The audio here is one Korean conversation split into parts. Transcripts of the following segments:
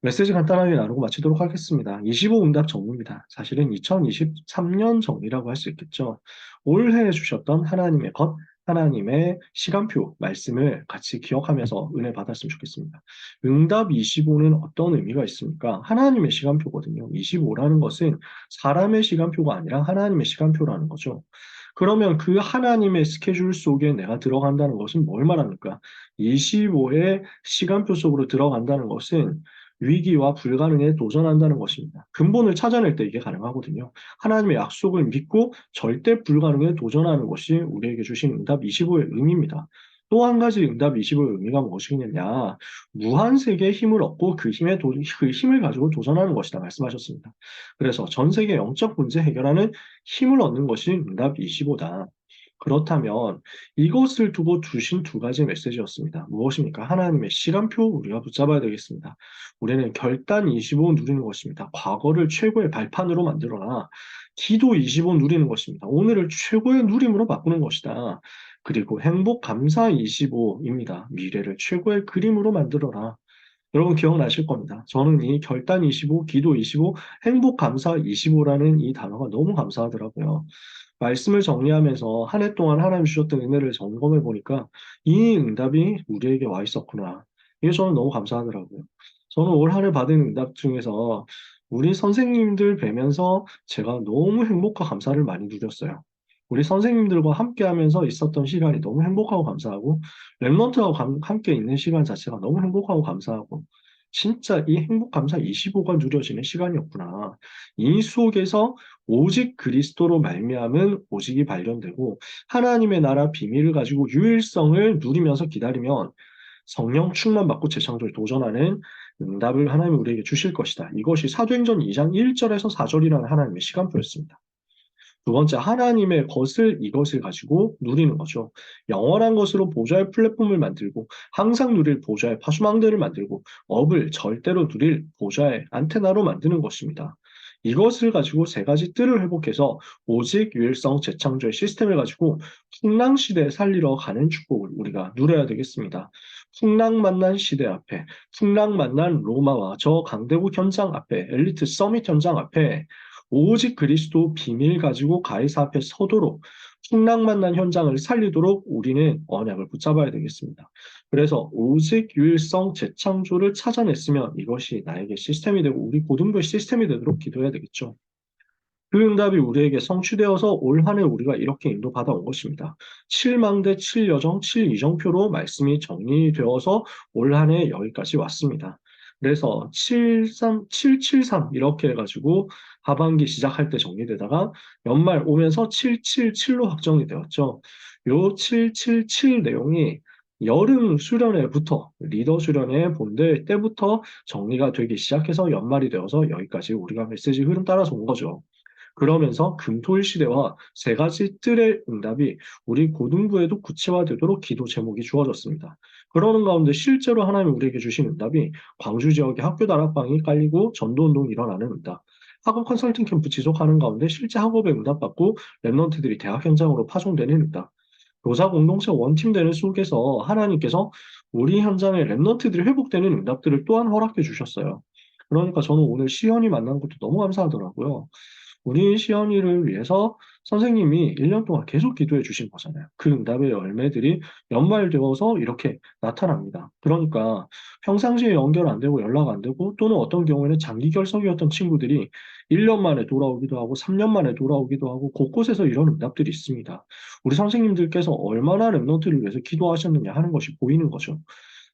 메시지 간단하게 나누고 마치도록 하겠습니다. 25 응답 정리입니다. 사실은 2023년 정리라고 할 수 있겠죠. 올해 주셨던 하나님의 것, 하나님의 시간표, 말씀을 같이 기억하면서 은혜 받았으면 좋겠습니다. 응답 25는 어떤 의미가 있습니까? 하나님의 시간표거든요. 25라는 것은 사람의 시간표가 아니라 하나님의 시간표라는 거죠. 그러면 그 하나님의 스케줄 속에 내가 들어간다는 것은 뭘 말합니까? 25의 시간표 속으로 들어간다는 것은 위기와 불가능에 도전한다는 것입니다. 근본을 찾아낼 때 이게 가능하거든요. 하나님의 약속을 믿고 절대 불가능에 도전하는 것이 우리에게 주신 응답 25의 의미입니다. 또 한 가지 응답 25의 의미가 무엇이겠느냐? 무한 세계의 힘을 얻고 그 힘을 가지고 도전하는 것이다 말씀하셨습니다. 그래서 전 세계 영적 문제 해결하는 힘을 얻는 것이 응답 25다. 그렇다면 이것을 두고 주신 두 가지 메시지였습니다. 무엇입니까? 하나님의 시간표 우리가 붙잡아야 되겠습니다. 우리는 결단 25 누리는 것입니다. 과거를 최고의 발판으로 만들어라. 기도 25 누리는 것입니다. 오늘을 최고의 누림으로 바꾸는 것이다. 그리고 행복 감사 25입니다. 미래를 최고의 그림으로 만들어라. 여러분 기억나실 겁니다. 저는 이 결단 25, 기도 25, 행복 감사 25라는 이 단어가 너무 감사하더라고요. 말씀을 정리하면서 한 해 동안 하나님 주셨던 은혜를 점검해 보니까 이 응답이 우리에게 와 있었구나. 이게 저는 너무 감사하더라고요. 저는 올 한 해 받은 응답 중에서 우리 선생님들 뵈면서 제가 너무 행복과 감사를 많이 누렸어요. 우리 선생님들과 함께 하면서 있었던 시간이 너무 행복하고 감사하고, 랩런트하고 함께 있는 시간 자체가 너무 행복하고 감사하고, 진짜 이 행복 감사 25가 누려지는 시간이었구나. 이 속에서 오직 그리스도로 말미암은 오직이 발견되고 하나님의 나라 비밀을 가지고 유일성을 누리면서 기다리면 성령 충만받고 재창조에 도전하는 응답을 하나님이 우리에게 주실 것이다. 이것이 사도행전 2장 1절에서 4절이라는 하나님의 시간표였습니다. 두 번째, 하나님의 것을 이것을 가지고 누리는 거죠. 영원한 것으로 보좌의 플랫폼을 만들고 항상 누릴 보좌의 파수망대를 만들고 업을 절대로 누릴 보좌의 안테나로 만드는 것입니다. 이것을 가지고 세 가지 뜰을 회복해서 오직 유일성 재창조의 시스템을 가지고 풍랑 시대에 살리러 가는 축복을 우리가 누려야 되겠습니다. 풍랑 만난 시대 앞에, 풍랑 만난 로마와 저 강대국 현장 앞에, 엘리트 서밋 현장 앞에 오직 그리스도 비밀 가지고 가이사 앞에 서도록 풍랑 만난 현장을 살리도록 우리는 언약을 붙잡아야 되겠습니다. 그래서 오직 유일성 재창조를 찾아냈으면 이것이 나에게 시스템이 되고 우리 고등부의 시스템이 되도록 기도해야 되겠죠. 그 응답이 우리에게 성취되어서 올 한 해 우리가 이렇게 인도받아 온 것입니다. 7망대 7여정 7이정표로 말씀이 정리되어서 올 한 해 여기까지 왔습니다. 그래서 773 이렇게 해가지고 하반기 시작할 때 정리되다가 연말 오면서 777로 확정이 되었죠. 요 777 내용이 여름 수련회부터 리더 수련회 본대 때부터 정리가 되기 시작해서 연말이 되어서 여기까지 우리가 메시지 흐름 따라서 온 거죠. 그러면서 금토일 시대와 세 가지 뜰의 응답이 우리 고등부에도 구체화되도록 기도 제목이 주어졌습니다. 그러는 가운데 실제로 하나님이 우리에게 주신 응답이 광주 지역의 학교 다락방이 깔리고 전도운동이 일어나는 응답. 학업 컨설팅 캠프 지속하는 가운데 실제 학업에 응답받고 랩런트들이 대학 현장으로 파송되는 응답. 교사 공동체 원팀 되는 속에서 하나님께서 우리 현장의 랩런트들이 회복되는 응답들을 또한 허락해 주셨어요. 그러니까 저는 오늘 시연이 만난 것도 너무 감사하더라고요. 우리 시연이를 위해서 선생님이 1년 동안 계속 기도해 주신 거잖아요. 그 응답의 열매들이 연말되어서 이렇게 나타납니다. 그러니까 평상시에 연결 안 되고 연락 안 되고 또는 어떤 경우에는 장기 결석이었던 친구들이 1년 만에 돌아오기도 하고 3년 만에 돌아오기도 하고 곳곳에서 이런 응답들이 있습니다. 우리 선생님들께서 얼마나 랩런트를 위해서 기도하셨느냐 하는 것이 보이는 거죠.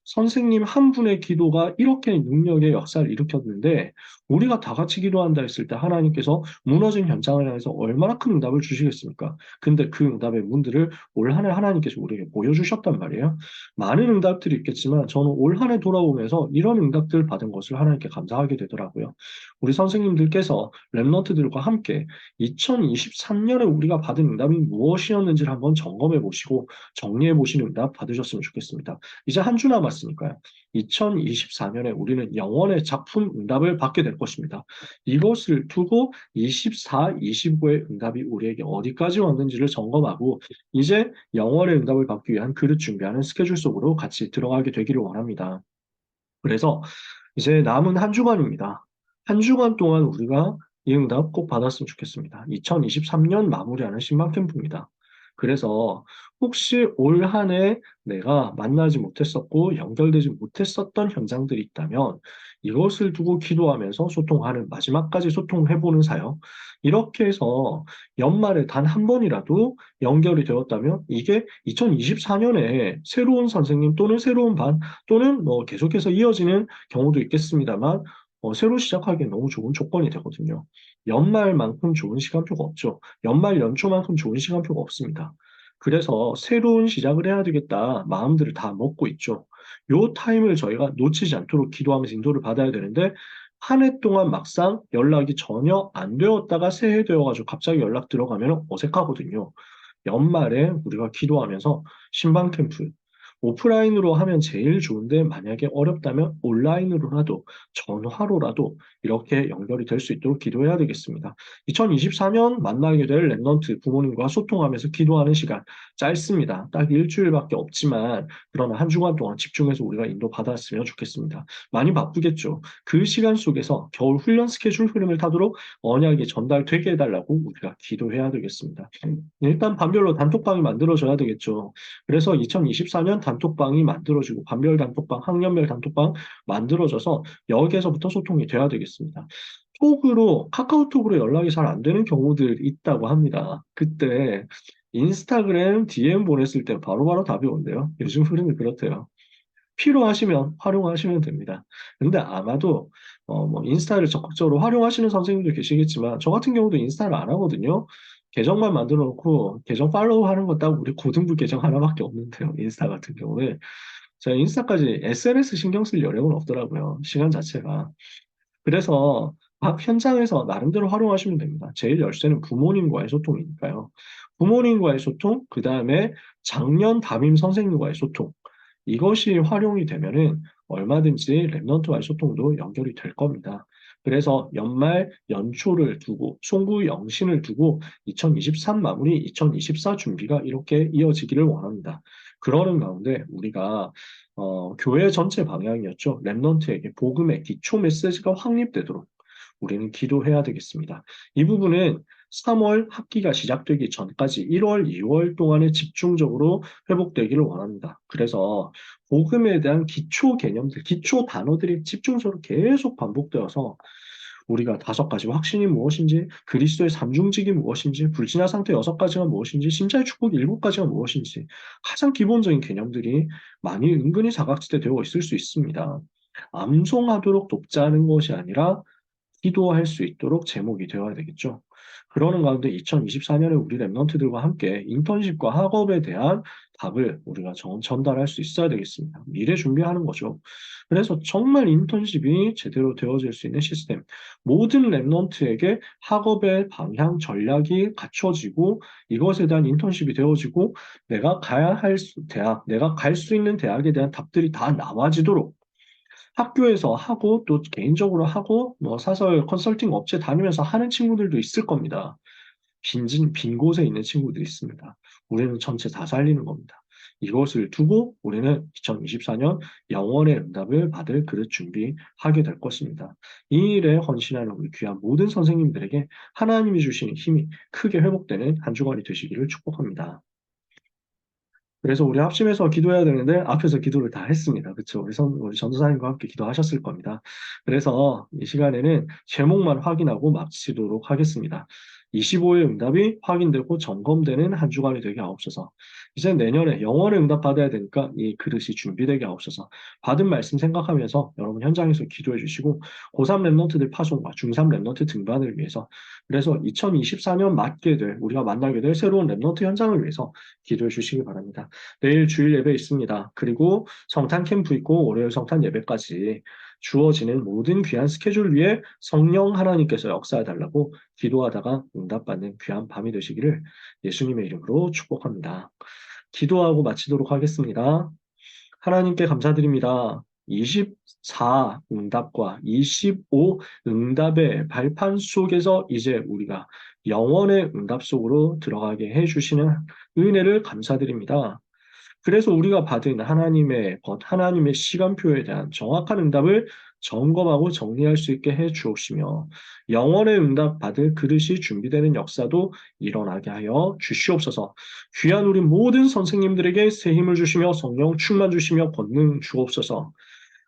선생님 한 분의 기도가 이렇게 능력의 역사를 일으켰는데 우리가 다 같이 기도한다 했을 때 하나님께서 무너진 현장을 향해서 얼마나 큰 응답을 주시겠습니까? 근데 그 응답의 문들을 올 한 해 하나님께서 우리에게 보여주셨단 말이에요. 많은 응답들이 있겠지만 저는 올 한 해 돌아오면서 이런 응답들 받은 것을 하나님께 감사하게 되더라고요. 우리 선생님들께서 랩런트들과 함께 2023년에 우리가 받은 응답이 무엇이었는지를 한번 점검해 보시고 정리해 보시는 응답 받으셨으면 좋겠습니다. 이제 한 주 남았으니까요. 2024년에 우리는 영원의 작품 응답을 받게 될 것입니다. 이것을 두고 24, 25의 응답이 우리에게 어디까지 왔는지를 점검하고 이제 영원의 응답을 받기 위한 그릇 준비하는 스케줄 속으로 같이 들어가게 되기를 원합니다. 그래서 이제 남은 한 주간입니다. 한 주간 동안 우리가 이 응답 꼭 받았으면 좋겠습니다. 2023년 마무리하는 신방 캠프입니다. 그래서 혹시 올 한 해 내가 만나지 못했었고 연결되지 못했었던 현장들이 있다면 이것을 두고 기도하면서 소통하는 마지막까지 소통해보는 사역. 이렇게 해서 연말에 단 한 번이라도 연결이 되었다면 이게 2024년에 새로운 선생님 또는 새로운 반 또는 뭐 계속해서 이어지는 경우도 있겠습니다만 새로 시작하기엔 너무 좋은 조건이 되거든요. 연말만큼 좋은 시간표가 없죠. 연말 연초만큼 좋은 시간표가 없습니다. 그래서 새로운 시작을 해야 되겠다 마음들을 다 먹고 있죠. 요 타임을 저희가 놓치지 않도록 기도하면서 인도를 받아야 되는데 한 해 동안 막상 연락이 전혀 안 되었다가 새해 되어가지고 갑자기 연락 들어가면 어색하거든요. 연말에 우리가 기도하면서 신방 캠프 오프라인으로 하면 제일 좋은데 만약에 어렵다면 온라인으로라도 전화로라도 이렇게 연결이 될 수 있도록 기도해야 되겠습니다. 2024년 만나게 될 랩넌트 부모님과 소통하면서 기도하는 시간 짧습니다. 딱 일주일밖에 없지만 그러나 한 주간 동안 집중해서 우리가 인도받았으면 좋겠습니다. 많이 바쁘겠죠. 그 시간 속에서 겨울 훈련 스케줄 흐름을 타도록 언약이 전달되게 해달라고 우리가 기도해야 되겠습니다. 일단 반별로 단톡방이 만들어져야 되겠죠. 그래서 2024년 단톡방이 만들어지고 반별 단톡방, 학년별 단톡방 만들어져서 여기에서부터 소통이 돼야 되겠습니다. 톡으로 카카오톡으로 연락이 잘 안 되는 경우들 있다고 합니다. 그때 인스타그램 DM 보냈을 때 바로바로 답이 온대요. 요즘 흐름이 그렇대요. 필요하시면 활용하시면 됩니다. 근데 아마도 뭐 인스타를 적극적으로 활용하시는 선생님도 계시겠지만 저 같은 경우도 인스타를 안 하거든요. 계정만 만들어 놓고 계정 팔로우 하는 것 딱 우리 고등부 계정 하나밖에 없는데요. 인스타 같은 경우는 제가 인스타까지 SNS 신경 쓸 여력은 없더라고요. 시간 자체가. 그래서 각 현장에서 나름대로 활용하시면 됩니다. 제일 열쇠는 부모님과의 소통이니까요. 부모님과의 소통, 그 다음에 작년 담임 선생님과의 소통. 이것이 활용이 되면은 얼마든지 랩넌트와의 소통도 연결이 될 겁니다. 그래서 연말 연초를 두고 송구 영신을 두고 2023 마무리 2024 준비가 이렇게 이어지기를 원합니다. 그러는 가운데 우리가 교회 전체 방향이었죠. 랩넌트에게 복음의 기초 메시지가 확립되도록 우리는 기도해야 되겠습니다. 이 부분은 3월 학기가 시작되기 전까지 1월, 2월 동안에 집중적으로 회복되기를 원합니다. 그래서 복음에 대한 기초 개념들, 기초 단어들이 집중적으로 계속 반복되어서 우리가 5가지 확신이 무엇인지, 그리스도의 삼중직이 무엇인지, 불신화 상태 6가지가 무엇인지, 심자의 축복 7가지가 무엇인지 가장 기본적인 개념들이 많이 은근히 사각지대 되어 있을 수 있습니다. 암송하도록 돕자는 것이 아니라 기도할 수 있도록 제목이 되어야 되겠죠. 그러는 가운데 2024년에 우리 랩런트들과 함께 인턴십과 학업에 대한 답을 우리가 전달할 수 있어야 되겠습니다. 미래 준비하는 거죠. 그래서 정말 인턴십이 제대로 되어질 수 있는 시스템, 모든 랩런트에게 학업의 방향, 전략이 갖춰지고 이것에 대한 인턴십이 되어지고 내가 가야 할 대학, 내가 갈 수 있는 대학에 대한 답들이 다 나와지도록 학교에서 하고 또 개인적으로 하고 뭐 사설 컨설팅 업체 다니면서 하는 친구들도 있을 겁니다. 빈 곳에 있는 친구들이 있습니다. 우리는 전체 다 살리는 겁니다. 이것을 두고 우리는 2024년 영원의 응답을 받을 그릇 준비하게 될 것입니다. 이 일에 헌신하는 우리 귀한 모든 선생님들에게 하나님이 주시는 힘이 크게 회복되는 한 주간이 되시기를 축복합니다. 그래서 우리 합심해서 기도해야 되는데 앞에서 기도를 다 했습니다. 그렇죠? 우리 전도사님과 함께 기도하셨을 겁니다. 그래서 이 시간에는 제목만 확인하고 마치도록 하겠습니다. 25의 응답이 확인되고 점검되는 한 주간이 되게 하옵소서. 이제 내년에 영원의 응답 받아야 되니까 이 그릇이 준비되게 하옵소서. 받은 말씀 생각하면서 여러분 현장에서 기도해 주시고 고3 랩런트들 파송과 중3 랩런트 등반을 위해서 그래서 2024년 맞게 될 우리가 만나게 될 새로운 랩런트 현장을 위해서 기도해 주시기 바랍니다. 내일 주일 예배 있습니다. 그리고 성탄 캠프 있고 월요일 성탄 예배까지 주어지는 모든 귀한 스케줄 위에 성령 하나님께서 역사해 달라고 기도하다가 응답받는 귀한 밤이 되시기를 예수님의 이름으로 축복합니다. 기도하고 마치도록 하겠습니다. 하나님께 감사드립니다. 24 응답과 25 응답의 발판 속에서 이제 우리가 영원의 응답 속으로 들어가게 해주시는 은혜를 감사드립니다. 그래서 우리가 받은 하나님의 시간표에 대한 정확한 응답을 점검하고 정리할 수 있게 해 주옵시며 영원의 응답 받을 그릇이 준비되는 역사도 일어나게 하여 주시옵소서. 귀한 우리 모든 선생님들에게 새 힘을 주시며 성령 충만 주시며 권능 주옵소서.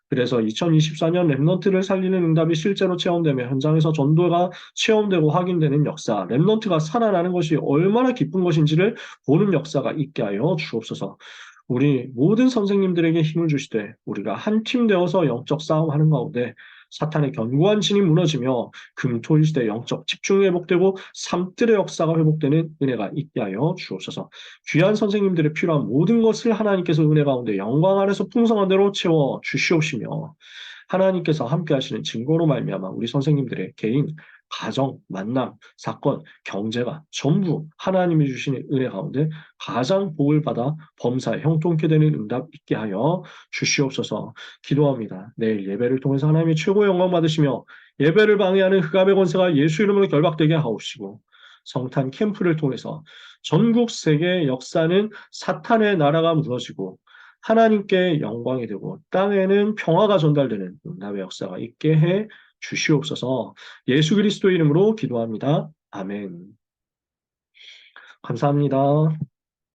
그래서 2024년 랩넌트를 살리는 응답이 실제로 체험되며 현장에서 전도가 체험되고 확인되는 역사, 랩넌트가 살아나는 것이 얼마나 기쁜 것인지를 보는 역사가 있게 하여 주옵소서. 우리 모든 선생님들에게 힘을 주시되 우리가 한 팀 되어서 영적 싸움하는 가운데 사탄의 견고한 진이 무너지며 금토일 시대 영적 집중이 회복되고 삶들의 역사가 회복되는 은혜가 있게 하여 주옵소서. 귀한 선생님들의 필요한 모든 것을 하나님께서 은혜 가운데 영광 안에서 풍성한 대로 채워 주시옵시며 하나님께서 함께 하시는 증거로 말미암아 우리 선생님들의 개인, 가정, 만남, 사건, 경제가 전부 하나님이 주시는 은혜 가운데 가장 복을 받아 범사에 형통케 되는 응답 있게 하여 주시옵소서. 기도합니다. 내일 예배를 통해서 하나님의 최고의 영광 받으시며 예배를 방해하는 흑암의 권세가 예수 이름으로 결박되게 하옵시고 성탄 캠프를 통해서 전국 세계의 역사는 사탄의 나라가 무너지고 하나님께 영광이 되고 땅에는 평화가 전달되는 응답의 역사가 있게 해 주시옵소서. 예수 그리스도 이름으로 기도합니다. 아멘. 감사합니다.